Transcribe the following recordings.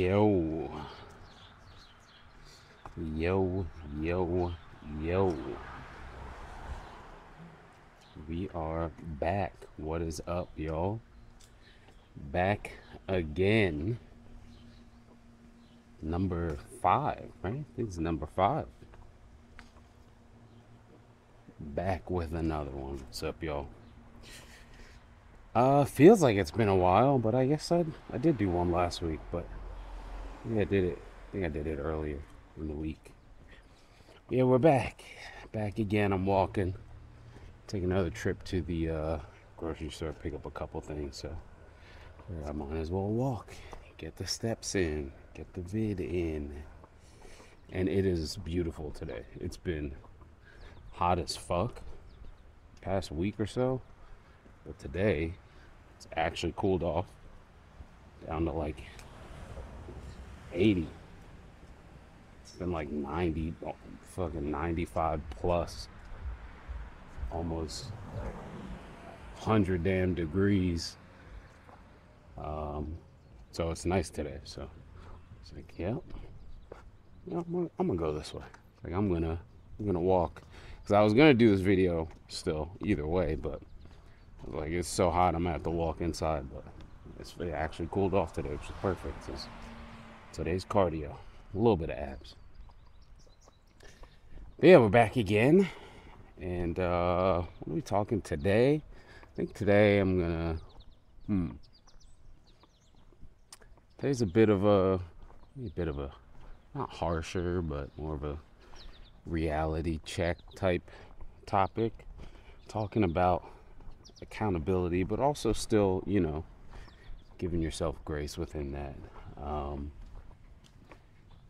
Yo, yo, yo, yo. We are back. What is up, y'all? Back again. Number 5, right? I think it's number 5. Back with another one. What's up, y'all? Feels like it's been a while, but I guess I did do one last week, but yeah, I did it. I think I did it earlier in the week. Yeah, we're back. Back again. I'm walking. Take another trip to the grocery store, pick up a couple things, so I might as well walk. Get the steps in, get the vid in. And it is beautiful today. It's been hot as fuck past week or so, but today it's actually cooled off down to like 80. It's been like 90, fucking 95 plus, almost 100 damn degrees. So it's nice today. So it's like, yeah, I'm gonna go this way. Like I'm gonna walk, because I was gonna do this video still either way, but I was like, it's so hot, I'm gonna have to walk inside. But it actually cooled off today, which is perfect. Today's cardio, a little bit of abs. But yeah, we're back again, and what are we talking today? I think today I'm gonna today's a bit of a not harsher, but more of a reality check type topic, talking about accountability, but also still, giving yourself grace within that.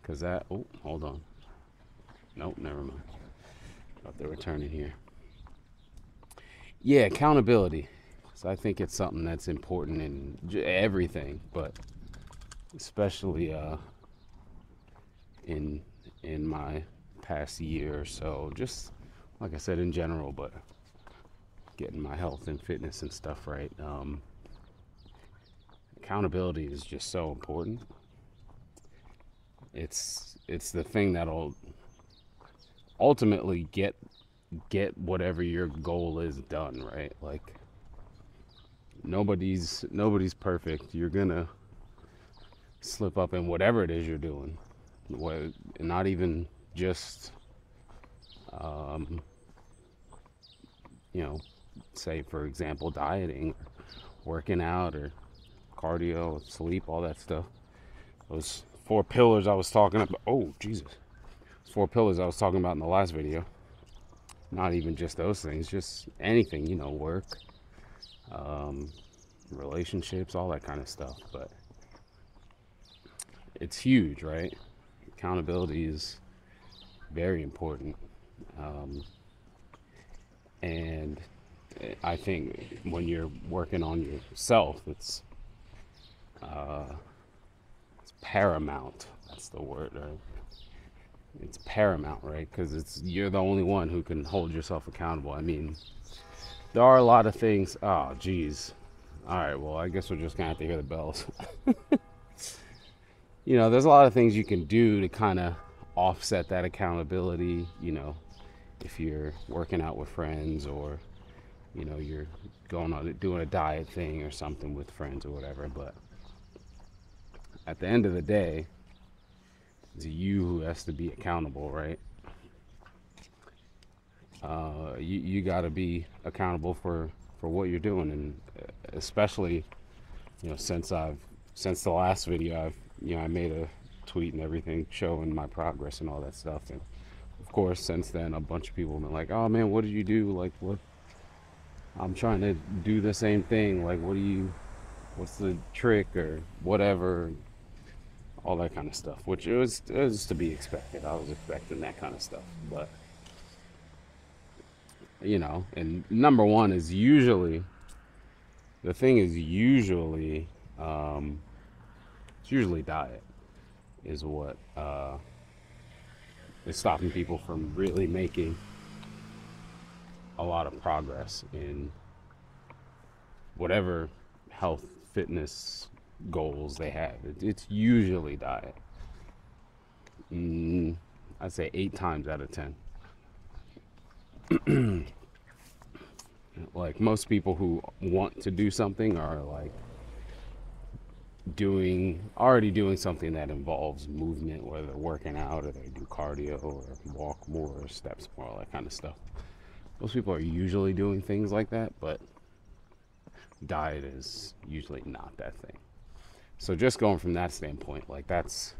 Because hold on. Nope, never mind. Thought they were turning here. Yeah, accountability. So I think it's something that's important in everything, but especially in my past year or so, just like I said, in general, but getting my health and fitness and stuff right. Accountability is just so important. It's the thing that'll ultimately get whatever your goal is done, right? Like nobody's perfect. You're gonna slip up in whatever it is you're doing. Not even just say for example dieting, working out, or cardio, sleep, all that stuff. Those 4 pillars I was talking about. Oh Jesus, 4 pillars I was talking about in the last video. Not even just those things, just anything, work, relationships, all that kind of stuff. But it's huge, right? Accountability is very important. And I think when you're working on yourself, it's paramount. That's the word, right? It's paramount, right? Because you're the only one who can hold yourself accountable. I mean, there are a lot of things. Oh, geez. All right, well, I guess we're just gonna have to hear the bells. There's a lot of things you can do to kind of offset that accountability. If you're working out with friends, or you're going on doing a diet thing or something with friends or whatever. But at the end of the day, it's you who has to be accountable, right? You got to be accountable for what you're doing, and especially since the last video, I made a tweet and everything showing my progress and all that stuff. And of course, since then, a bunch of people have been like, "Oh man, what did you do? Like, what? I'm trying to do the same thing. Like, what's the trick or whatever?" All that kind of stuff, which it was to be expected. I was expecting that kind of stuff, but and number one is usually it's usually diet is what is stopping people from really making a lot of progress in whatever health, fitness, goals they have. It's usually diet. I'd say 8 times out of 10. Like most people who want to do something are like already doing something that involves movement, whether they're working out or they do cardio or walk more or steps more, all that kind of stuff. Most people are usually doing things like that, but diet is usually not that thing. So just going from that standpoint, like that's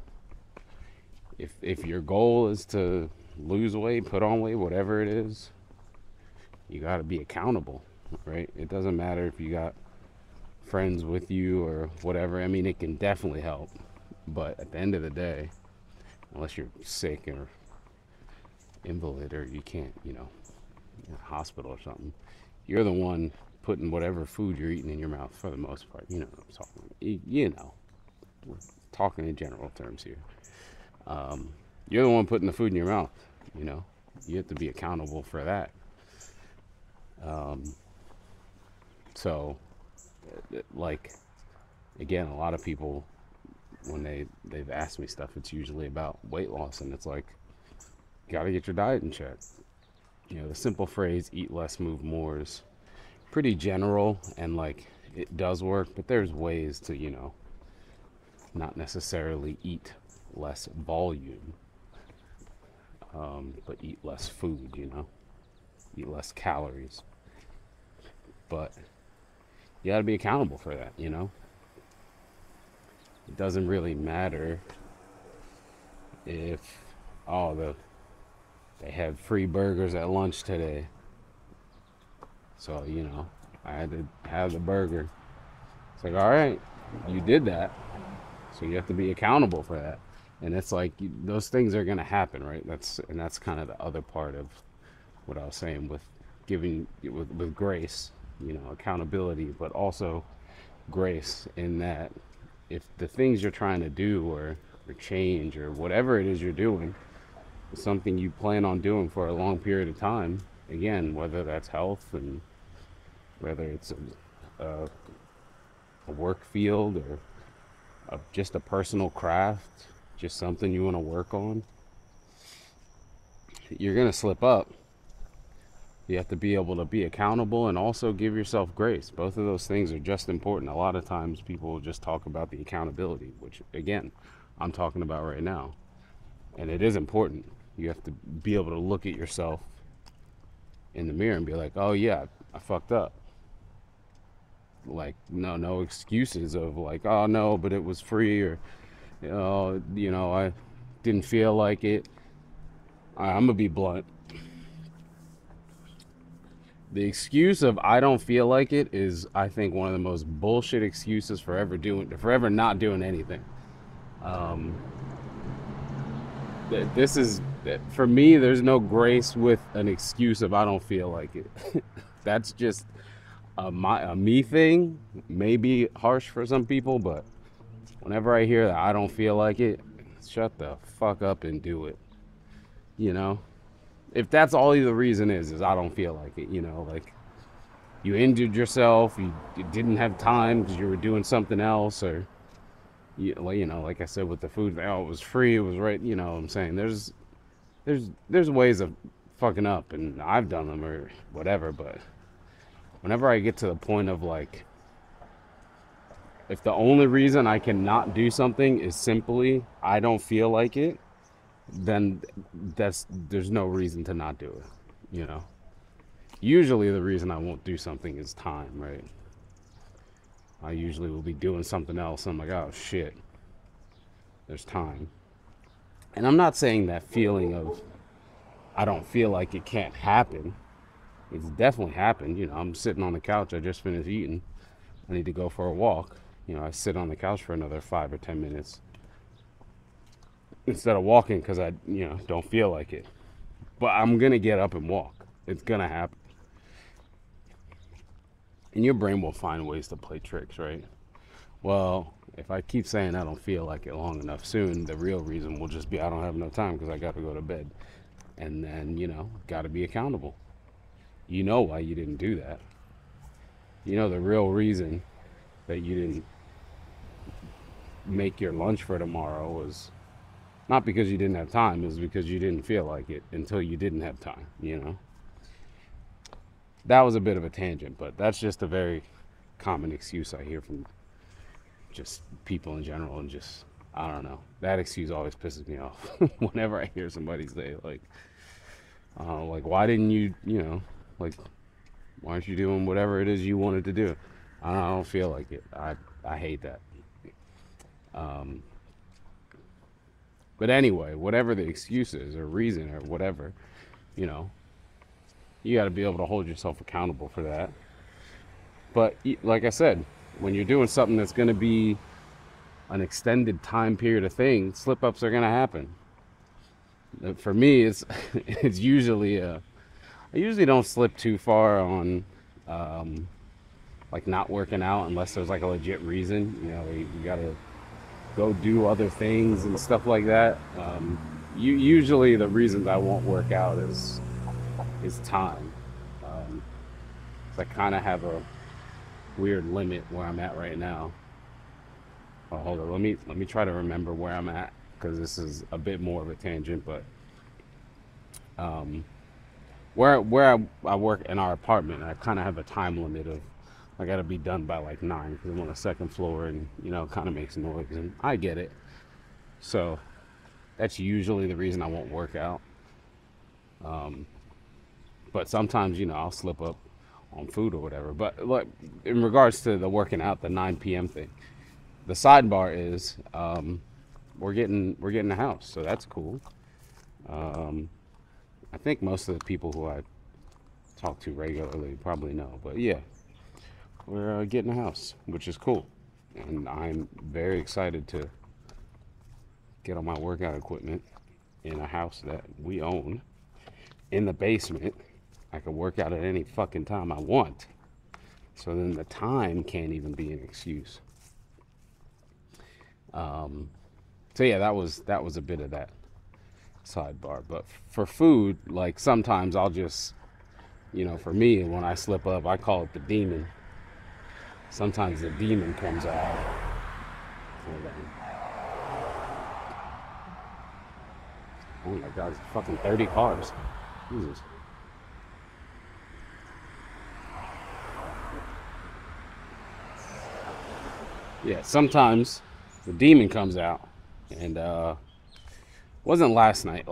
if your goal is to lose weight, put on weight, whatever it is, you got to be accountable, right? It doesn't matter if you got friends with you or whatever. I mean, it can definitely help, but at the end of the day, unless you're sick or invalid or you can't, in a hospital or something, you're the one putting whatever food you're eating in your mouth for the most part. You know what I'm talking. We're talking in general terms here. You're the one putting the food in your mouth. You have to be accountable for that. So, like, again, a lot of people, when they've asked me stuff, it's usually about weight loss, and it's like, you gotta get your diet in check. The simple phrase, eat less, move more, is pretty general, and like, it does work, but there's ways to, not necessarily eat less volume, but eat less food, eat less calories. But you gotta be accountable for that, It doesn't really matter if, they had free burgers at lunch today. So, I had to have the burger. It's like, all right, you did that. So you have to be accountable for that. And it's like, those things are going to happen, right? That's kind of the other part of what I was saying with with grace, accountability, but also grace in that if the things you're trying to do or change or whatever it is you're doing is something you plan on doing for a long period of time, again, whether that's health and whether it's a work field or just a personal craft, just something you want to work on, you're going to slip up. You have to be able to be accountable and also give yourself grace. Both of those things are just important. A lot of times people just talk about the accountability, which, again, I'm talking about right now. And it is important. You have to be able to look at yourself in the mirror and be like, oh yeah, I fucked up. Like, no excuses of like, oh no, but it was free, or I didn't feel like it. I'm gonna be blunt. The excuse of I don't feel like it is, I think, one of the most bullshit excuses for ever not doing anything. This is, for me, there's no grace with an excuse of I don't feel like it. That's just a me thing. Maybe harsh for some people, but whenever I hear that I don't feel like it, shut the fuck up and do it. If that's all the reason is I don't feel like it, like you injured yourself, you didn't have time because you were doing something else, or like I said with the food, it was free, it was right, what I'm saying, there's ways of fucking up, and I've done them or whatever, but whenever I get to the point of like, if the only reason I cannot do something is simply I don't feel like it, then there's no reason to not do it. Usually the reason I won't do something is time, right? I usually will be doing something else and I'm like, oh shit, there's time. And I'm not saying that feeling of I don't feel like it can't happen. It's definitely happened. I'm sitting on the couch, I just finished eating, I need to go for a walk. I sit on the couch for another 5 or 10 minutes instead of walking because I, don't feel like it. But I'm going to get up and walk. It's going to happen. And your brain will find ways to play tricks, right? Well, if I keep saying I don't feel like it long enough, soon the real reason will just be I don't have enough time because I got to go to bed. And then, got to be accountable. You know why you didn't do that. The real reason that you didn't make your lunch for tomorrow was not because you didn't have time, it was because you didn't feel like it until you didn't have time, you know? That was a bit of a tangent, but that's just a very common excuse I hear from just people in general, and just, I don't know. That excuse always pisses me off whenever I hear somebody say, like, why didn't you, like, why aren't you doing whatever it is you wanted to do? I don't feel like it. I hate that. But anyway, whatever the excuse is or reason or whatever, you know, you got to be able to hold yourself accountable for that. But like I said, when you're doing something that's going to be an extended time period of thing, slip ups are going to happen. For me, it's it's usually I usually don't slip too far on like not working out unless there's like a legit reason. You know, you gotta go do other things and stuff like that. Usually the reasons I won't work out is time. So I kind of have a weird limit where I'm at right now. Oh, hold on, let me try to remember where I'm at, because this is a bit more of a tangent. But where I work in our apartment, I kind of have a time limit of I got to be done by like 9 because I'm on the second floor, and it kind of makes noise, and I get it. So that's usually the reason I won't work out. But sometimes I'll slip up on food or whatever. But like in regards to the working out, the 9 p.m. thing, the sidebar is we're getting a house, so that's cool. I think most of the people who I talk to regularly probably know, but yeah, we're getting a house, which is cool, and I'm very excited to get all my workout equipment in a house that we own in the basement. I can work out at any fucking time I want, so then the time can't even be an excuse. So yeah, that was a bit of that sidebar. But for food, like sometimes I'll just, for me, when I slip up, I call it the demon. Sometimes the demon comes out. Oh my God, it's fucking 30 cars. Jesus. Yeah, sometimes the demon comes out, and wasn't last night.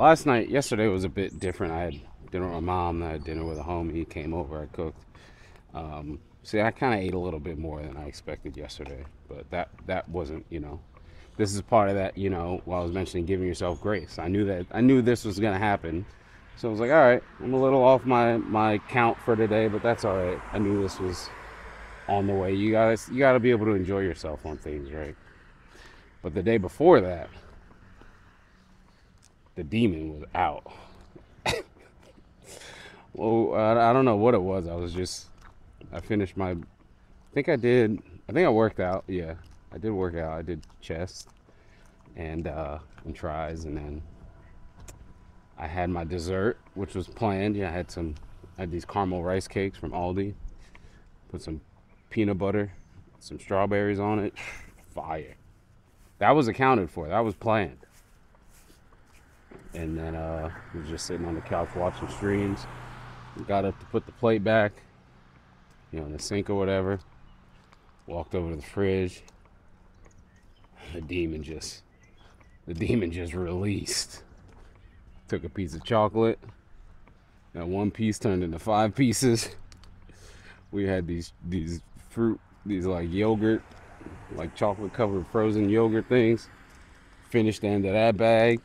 Yesterday was a bit different. I had dinner with my mom, I had dinner with a homie. He came over, I cooked. See, I kind of ate a little bit more than I expected yesterday, but that wasn't, this is part of that, while I was mentioning giving yourself grace. I knew this was going to happen. So I was like, all right, I'm a little off my count for today, but that's all right. I knew this was on the way. You got to be able to enjoy yourself on things, right? But the day before that, the demon was out. Well, I don't know what it was. I finished I think I worked out. Yeah, I did work out. I did chest and tries, and then I had my dessert, which was planned. Yeah, I had these caramel rice cakes from Aldi. Put some peanut butter, some strawberries on it. Fire. That was accounted for. That was planned. And then was just sitting on the couch watching streams. Got up to put the plate back, in the sink or whatever. Walked over to the fridge. The demon just released. Took a piece of chocolate. And one piece turned into 5 pieces. We had these fruit, these like yogurt, like chocolate covered frozen yogurt things. Finished the end of that bag.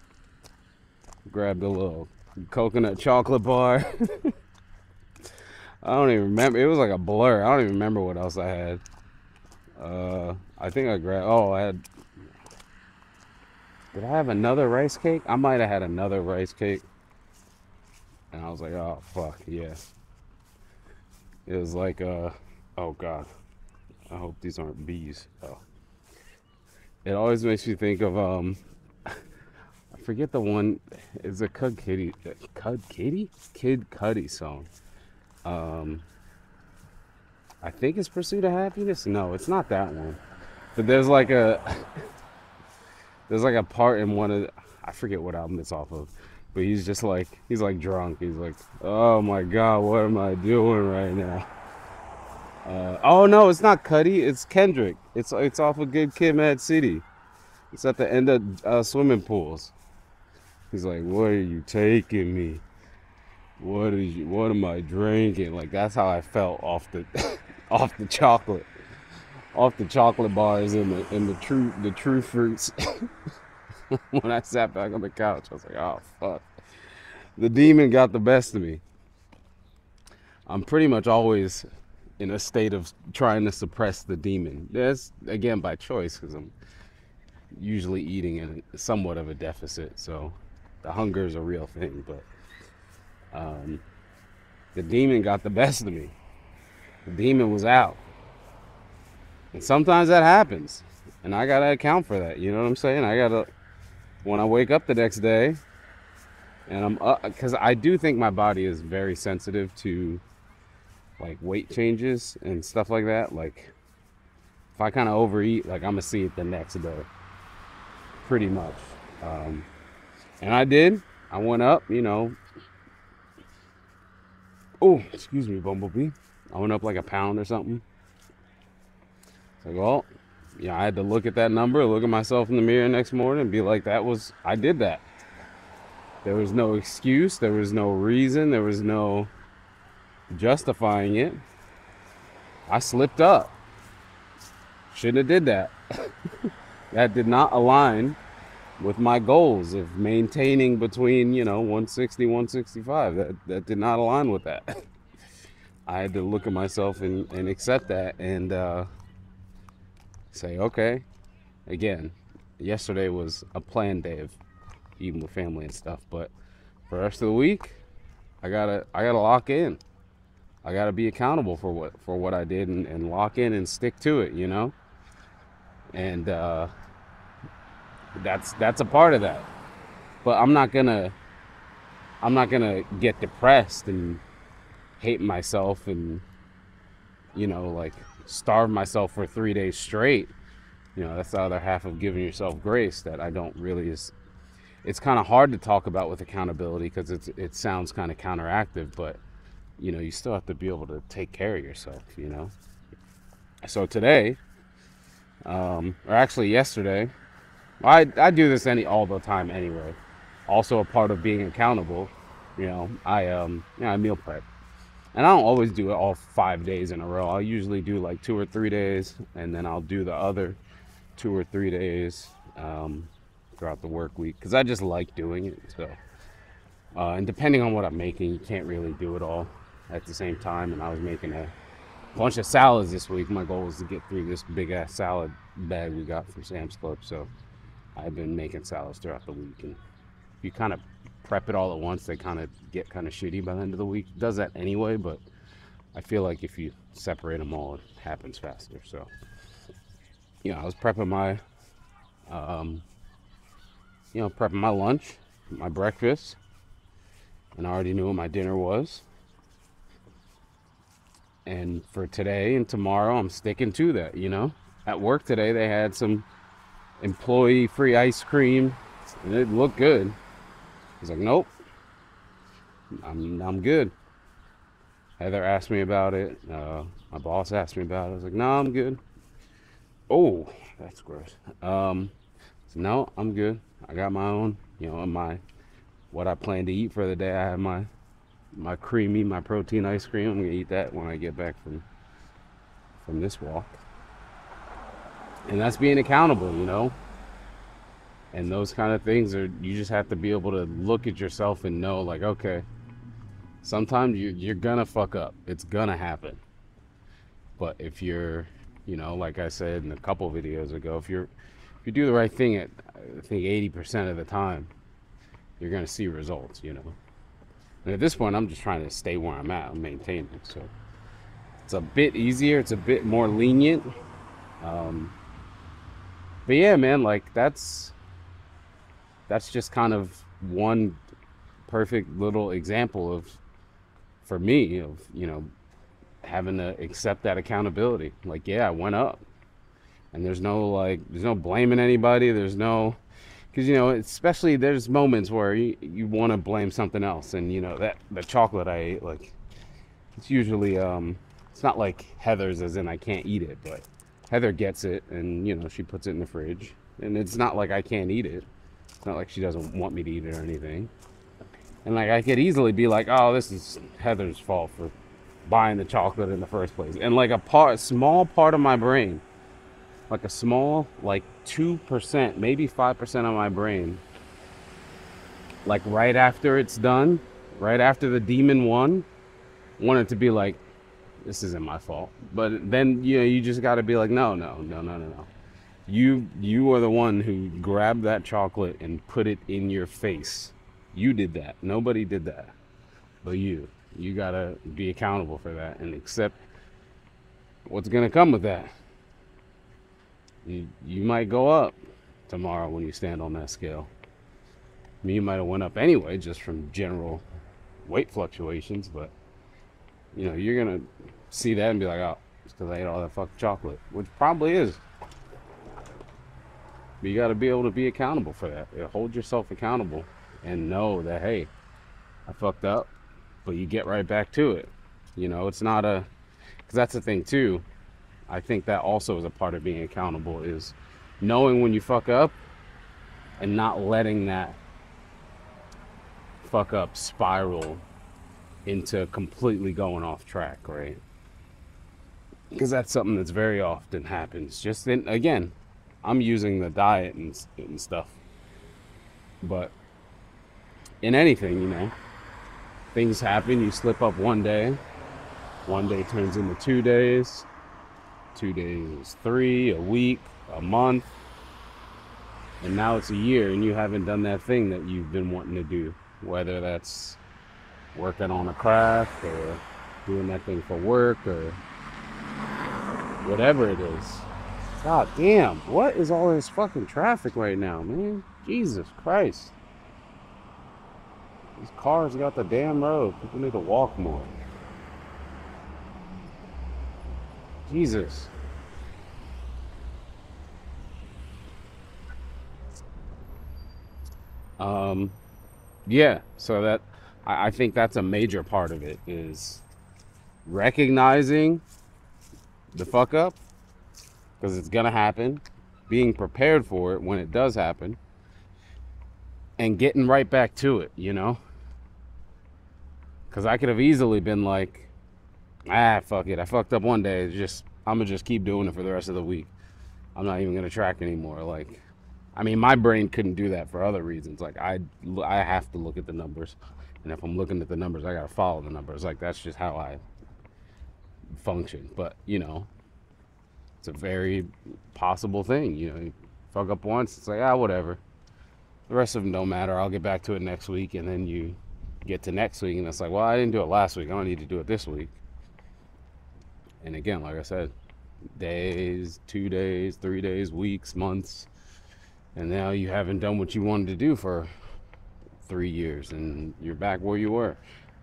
Grabbed a little coconut chocolate bar. I don't even remember. It was like a blur. I don't even remember what else I had. I think I grabbed. Did I have another rice cake? I might have had another rice cake. And I was like, oh fuck, yeah. It was like, oh God. I hope these aren't bees. Oh. It always makes me think of, I forget the one. It's a Kid Cudi song. I think it's Pursuit of Happiness. No, it's not that one. But there's like there's like a part in one of I forget what album it's off of, but he's like drunk. He's like, oh my God, what am I doing right now? Oh no, it's not Cuddy. It's Kendrick. It's off of Good Kid, Mad City. It's at the end of swimming pools. He's like, what are you taking me? What am I drinking? Like, that's how I felt off the off the chocolate. Off the chocolate bars and the true fruits. When I sat back on the couch, I was like, oh fuck. The demon got the best of me. I'm pretty much always in a state of trying to suppress the demon. That's again by choice, because I'm usually eating in somewhat of a deficit, so the hunger is a real thing. But the demon got the best of me. The demon was out, and sometimes that happens, and I gotta account for that. You know what I'm saying? I gotta, when I wake up the next day, and I'm up, because I do think my body is very sensitive to like weight changes and stuff like that. Like if I kind of overeat, like I'm gonna see it the next day, pretty much. And I did. I went up, you know. Oh, excuse me, Bumblebee. I went up like a pound or something. It's like, well, yeah, I had to look at that number, look at myself in the mirror next morning, and be like, I did that. There was no excuse. There was no reason. There was no justifying it. I slipped up. Shouldn't have did that. That did not align with my goals of maintaining between, 160, 165. That did not align with that. I had to look at myself and accept that and say, okay. Again, yesterday was a planned day of eating with family and stuff, but for the rest of the week, I gotta lock in. I gotta be accountable for what I did and lock in and stick to it, And that's a part of that. But I'm not gonna get depressed and hate myself and like starve myself for 3 days straight. That's the other half of giving yourself grace that I don't really it's kind of hard to talk about with accountability because it sounds kind of counteractive, but you still have to be able to take care of yourself, So today, or actually yesterday, I do this all the time anyway. Also a part of being accountable, I meal prep. And I don't always do it all 5 days in a row. I'll usually do like 2 or 3 days, and then I'll do the other 2 or 3 days throughout the work week because I just like doing it. So, and depending on what I'm making, you can't really do it all at the same time. And I was making a bunch of salads this week. My goal was to get through this big ass salad bag we got from Sam's Club. So I've been making salads throughout the week, and if you kind of prep it all at once, they kind of get kind of shitty by the end of the week. It does that anyway, but I feel like if you separate them all, it happens faster. So, I was prepping my, prepping my lunch, my breakfast, and I already knew what my dinner was. And for today and tomorrow, I'm sticking to that, At work today, they had some employee-free ice cream, and it looked good. I was like, nope, I'm good. Heather asked me about it. My boss asked me about it. I was like, no, I'm good. Oh, that's gross. So no, I'm good. I got my own, what I plan to eat for the day. I have my protein ice cream. I'm gonna eat that when I get back from this walk. And that's being accountable, And those kind of things you just have to be able to look at yourself and know, like, okay, sometimes you're gonna fuck up. It's gonna happen. But if you're, like I said in a couple videos ago, if you do the right thing at, I think 80% of the time, you're gonna see results, And at this point, I'm just trying to stay where I'm at. I'm maintaining. So it's a bit easier. It's a bit more lenient. But yeah, man, like that's just kind of one perfect little example for me, of, having to accept that accountability. Like, yeah, I went up, and there's no blaming anybody. There's no, Because, especially there's moments where you want to blame something else. And, that the chocolate I ate, like, it's usually, it's not like Heather's as in I can't eat it, but Heather gets it and, she puts it in the fridge. And it's not like I can't eat it. It's not like she doesn't want me to eat it or anything. And, like, I could easily be like, oh, this is Heather's fault for buying the chocolate in the first place. And, like, a small part of my brain, like a small, like 2%, maybe 5% of my brain, like right after it's done, right after the demon won, wanted to be like, this isn't my fault. But then, you just got to be like, no. You are the one who grabbed that chocolate and put it in your face. You did that. Nobody did that but you. You got to be accountable for that and accept what's going to come with that. You might go up tomorrow when you stand on that scale. I mean, you might have went up anyway just from general weight fluctuations, but you're gonna see that and be like, oh, it's because I ate all that fucking chocolate, which probably is. But you got to be able to be accountable for that. Hold yourself accountable and know that, hey, I fucked up, but you get right back to it. It's not because that's the thing too. I think that also is a part of being accountable, is knowing when you fuck up and not letting that fuck up spiral into completely going off track, right? Because that's something that's very often happens. Just then, again, I'm using the diet and stuff, but in anything, things happen. You slip up one day turns into 2 days. 2 days is 3, a week, a month, and now it's a year and you haven't done that thing that you've been wanting to do, whether that's working on a craft or doing that thing for work or whatever it is. God damn, what is all this fucking traffic right now, man? Jesus Christ. These cars got the damn road. People need to walk more. Jesus. Yeah, so that I think that's a major part of it, is recognizing the fuck up, because it's gonna happen, being prepared for it when it does happen, and getting right back to it, because I could have easily been like, fuck it, I fucked up one day, I'm gonna just keep doing it for the rest of the week. I'm not even gonna track anymore. Like, I mean, my brain couldn't do that for other reasons. Like, I have to look at the numbers, and if I'm looking at the numbers, I gotta follow the numbers. Like, that's just how I function. But it's a very possible thing. You fuck up once, it's like, whatever. The rest of them don't matter. I'll get back to it next week, and then you get to next week, and it's like, well, I didn't do it last week. I don't need to do it this week. And again, like I said, days, 2 days, 3 days, weeks, months. And now you haven't done what you wanted to do for 3 years, and you're back where you were.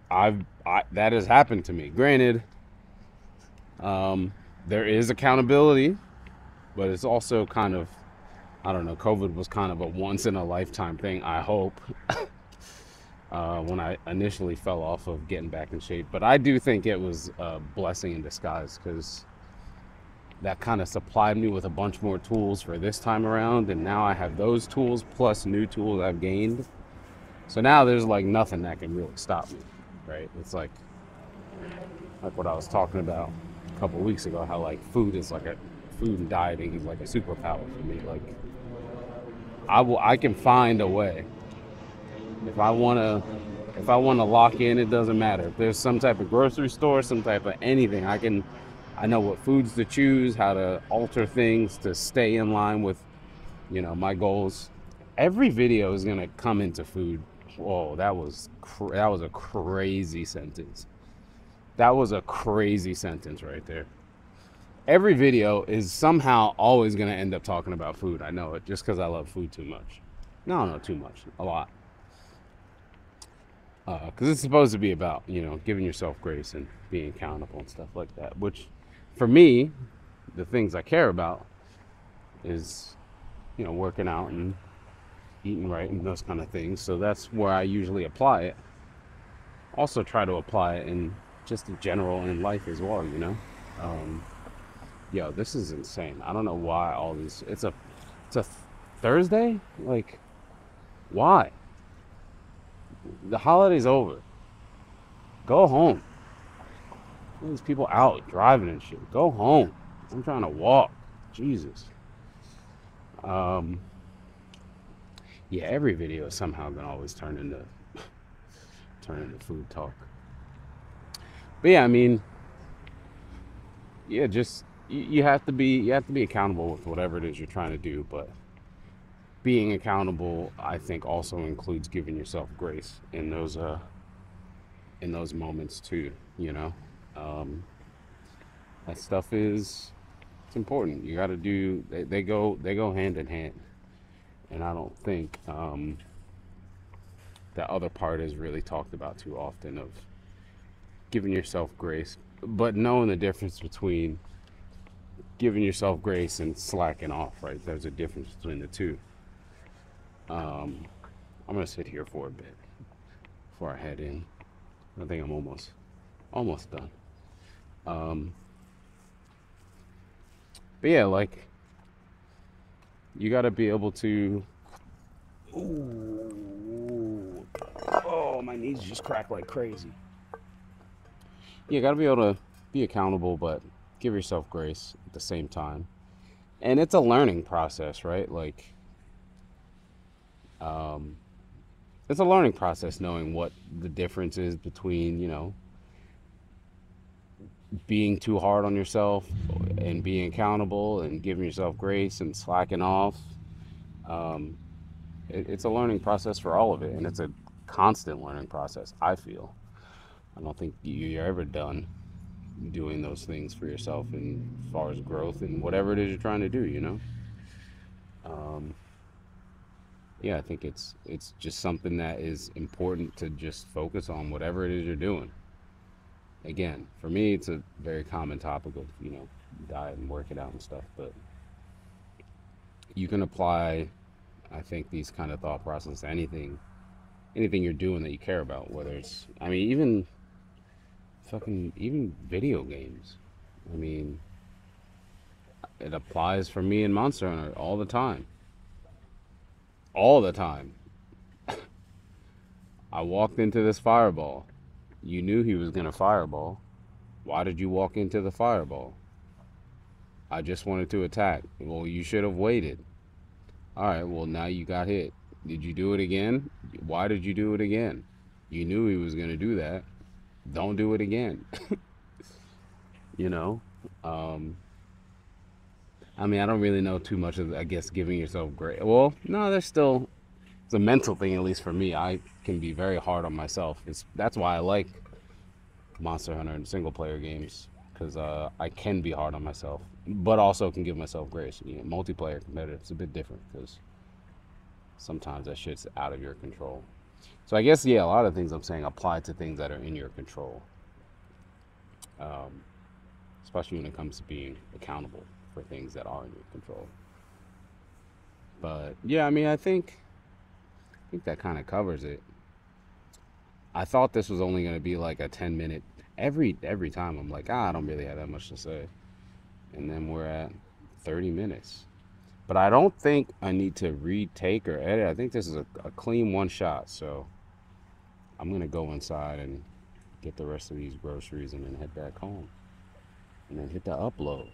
That has happened to me. Granted, there is accountability, but it's also kind of, I don't know, COVID was kind of a once in a lifetime thing, I hope, when I initially fell off of getting back in shape. But I do think it was a blessing in disguise, because that kind of supplied me with a bunch more tools for this time around, and now I have those tools plus new tools I've gained. So now there's like nothing that can really stop me, right? It's like what I was talking about a couple of weeks ago, how like food and dieting is like a superpower for me. Like, I can find a way. If I want to lock in, it doesn't matter. If there's some type of grocery store, some type of anything, I know what foods to choose, how to alter things to stay in line with, my goals. Every video is gonna come into food. Whoa, that was a crazy sentence. That was a crazy sentence right there. Every video is somehow always gonna end up talking about food. I know it, just because I love food too much. No, not too much, a lot. Because it's supposed to be about, giving yourself grace and being accountable and stuff like that, which, for me, the things I care about is, working out and eating right, and those kind of things. So that's where I usually apply it. Also, try to apply it in just in general in life as well. Um, Yo, this is insane. I don't know why all these. It's a Thursday. Like, why? The holiday's over. Go home. All these people out driving and shit. Go home. I'm trying to walk. Jesus. Um, yeah, every video is somehow gonna always turn into food talk. But yeah, I mean, yeah, just you have to be accountable with whatever it is you're trying to do. But being accountable, I think, also includes giving yourself grace in those moments too. Um, that stuff is it's important. You got to do. They go hand in hand, and I don't think that other part is really talked about too often of giving yourself grace, but knowing the difference between giving yourself grace and slacking off. Right, there's a difference between the two. Um, I'm gonna sit here for a bit before I head in. I think I'm almost done. Um, but yeah, like you got to be able to. Ooh, oh, my knees just crack like crazy. You got to be able to be accountable, but give yourself grace at the same time. And it's a learning process, right? Like, um, it's a learning process knowing what the difference is between, being too hard on yourself and being accountable and giving yourself grace and slacking off. Um, it's a learning process for all of it, and it's a constant learning process. I feel. I don't think you're ever done doing those things for yourself, and as far as growth and whatever it is you're trying to do. Um, yeah, I think it's just something that is important to just focus on whatever it is you're doing. Again, for me, it's a very common topic of diet and working out and stuff, but you can apply, I think, these kind of thought process to anything you're doing that you care about, whether it's, I mean, even video games. I mean, it applies for me in Monster Hunter all the time. All the time. I walked into this fireball. You knew he was gonna fireball. Why did you walk into the fireball? I just wanted to attack. Well, you should have waited. All right, well, now you got hit. Did you do it again? Why did you do it again? You knew he was gonna do that. Don't do it again. you know? Um, I mean, I don't really know too much of, I guess, giving yourself grace. Well, no, it's a mental thing, at least for me. I can be very hard on myself. That's why I like Monster Hunter and single player games, because I can be hard on myself, but also can give myself grace. Multiplayer competitive, it's a bit different because sometimes that shit's out of your control. So I guess, yeah, a lot of things I'm saying apply to things that are in your control, um, especially when it comes to being accountable for things that are in your control. But yeah, I mean, I think that kind of covers it. I thought this was only going to be like a 10-minute. Every time I'm like, I don't really have that much to say, and then we're at 30 minutes. But I don't think I need to retake or edit. I think this is a clean one shot. So I'm going to go inside and get the rest of these groceries and then head back home and then hit the upload.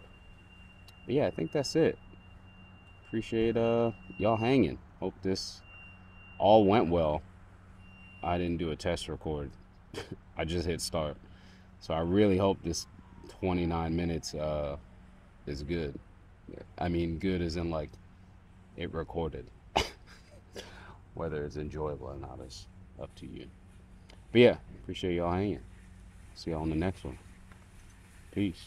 But yeah, I think that's it. Appreciate y'all hanging. Hope this all went well. I didn't do a test record. I just hit start. So I really hope this 29 minutes is good. I mean, good as in like it recorded. Whether it's enjoyable or not is up to you. But yeah, appreciate y'all hanging. See y'all on the next one. Peace.